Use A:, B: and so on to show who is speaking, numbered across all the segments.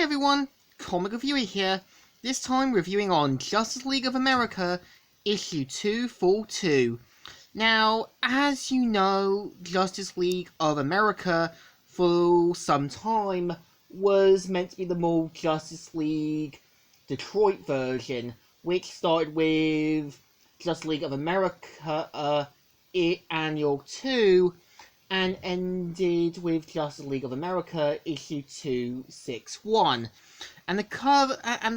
A: everyone, Comic Reviewer here, this time reviewing on Justice League of America, issue 242. Now, as you know, Justice League of America, for some time, was meant to be the more Justice League Detroit version, which started with Justice League of America Annual 2, and ended with Justice League of America issue 261. And the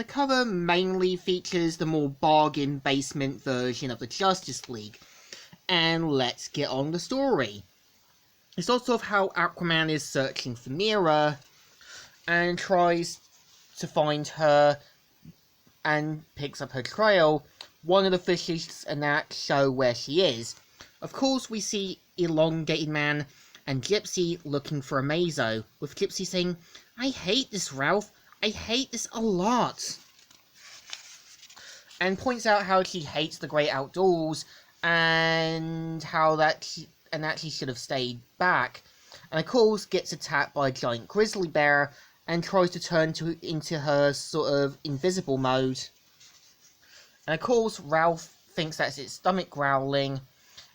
A: cover mainly features the more bargain basement version of the Justice League. And let's get on the story. It's also of how Aquaman is searching for Mera and tries to find her and picks up her trail. One of the fishes in that show where she is. Of course, we see Elongated Man and Gypsy looking for Amazo, with Gypsy saying, "I hate this, Ralph. I hate this a lot." And points out how she hates the great outdoors and that she should have stayed back. And of course, gets attacked by a giant grizzly bear and tries to turn into her sort of invisible mode. And of course, Ralph thinks that's its stomach growling.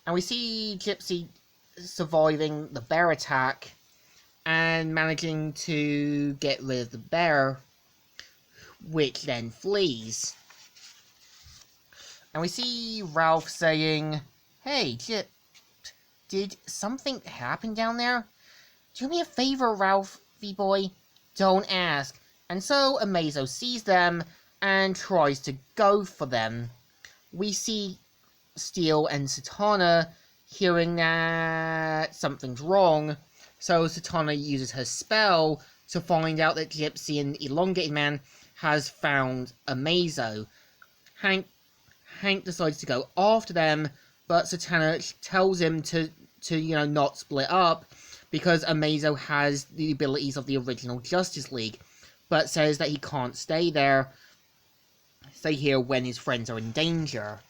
A: And we see Gypsy surviving the bear attack and managing to get rid of the bear, which then flees. And we see Ralph saying, "Hey, Gyp, did something happen down there? Do me a favor, Ralphie boy. Don't ask." And so Amazo sees them and tries to go for them. We see Steel and Satana hearing that something's wrong, so Satana uses her spell to find out that Gypsy and Elongated Man has found Amazo. Hank decides to go after them, but Satana tells him to not split up because Amazo has the abilities of the original Justice League, but says that he can't stay here when his friends are in danger.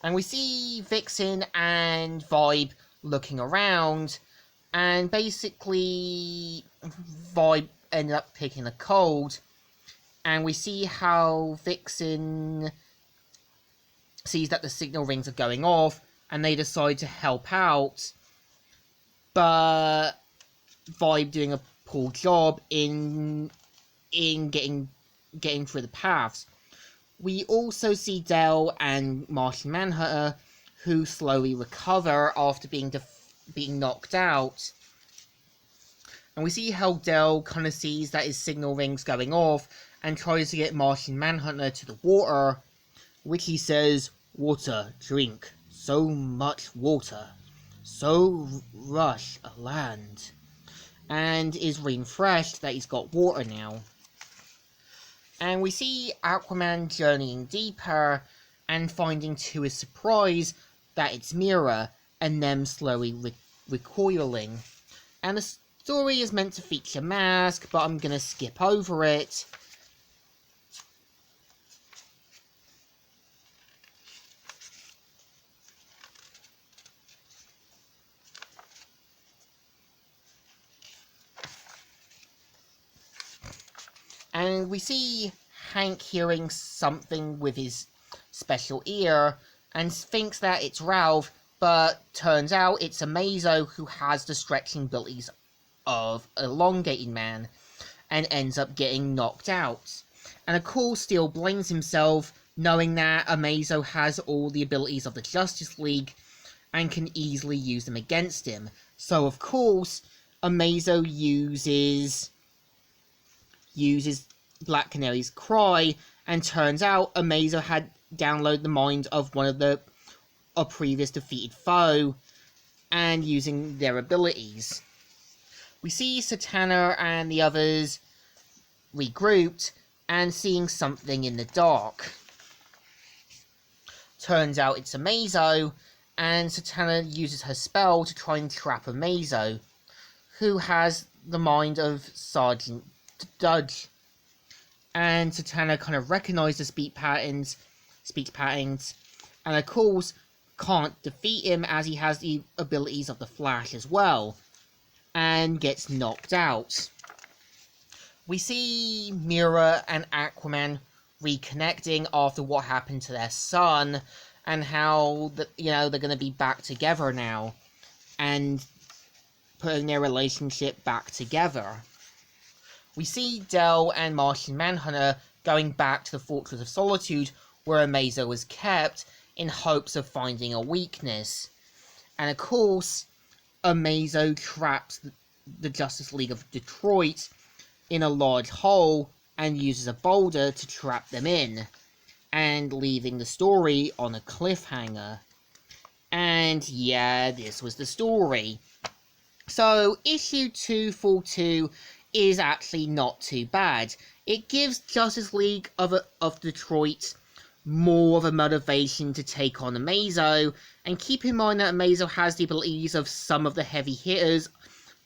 A: And we see Vixen and Vibe looking around, and basically Vibe ended up picking a cold, and we see how Vixen sees that the signal rings are going off, and they decide to help out, but Vibe doing a poor job in getting through the paths. We also see Dell and Martian Manhunter, who slowly recover after being knocked out. And we see how Dell kind of sees that his signal ring's going off and tries to get Martian Manhunter to the water, which he says, "Water, drink, so much water, so rush a land," and is refreshed that he's got water now. And we see Aquaman journeying deeper and finding to his surprise that it's Mera, and them slowly recoiling. And the story is meant to feature Mask, but I'm gonna skip over it. And we see Hank hearing something with his special ear and thinks that it's Ralph, but turns out it's Amazo who has the stretching abilities of Elongated Man and ends up getting knocked out. And of course, Steel blames himself, knowing that Amazo has all the abilities of the Justice League and can easily use them against him. So of course, Amazo uses Black Canary's cry, and turns out Amazo had downloaded the mind of one of a previous defeated foe, and using their abilities. We see Satana and the others regrouped, and seeing something in the dark. Turns out it's Amazo, and Satana uses her spell to try and trap Amazo, who has the mind of Sergeant Dudge. And Satana kind of recognizes the speech patterns, and of course can't defeat him as he has the abilities of the Flash as well, and gets knocked out. We see Mira and Aquaman reconnecting after what happened to their son, and how they're going to be back together now, and putting their relationship back together. We see Dell and Martian Manhunter going back to the Fortress of Solitude where Amazo was kept in hopes of finding a weakness. And of course, Amazo traps the Justice League of Detroit in a large hole and uses a boulder to trap them in, and leaving the story on a cliffhanger. And yeah, this was the story. So, issue 242 is actually not too bad. It gives Justice League of Detroit more of a motivation to take on Amazo, and keep in mind that Amazo has the abilities of some of the heavy hitters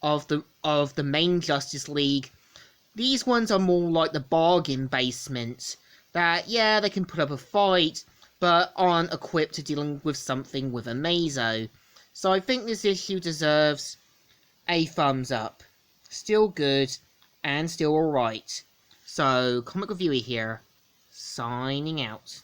A: of the main Justice League. These ones are more like the bargain basement, that yeah, they can put up a fight, but aren't equipped to dealing with something with Amazo. So I think this issue deserves a thumbs up. Still good, and still alright. So, Comic Reviewer here, signing out.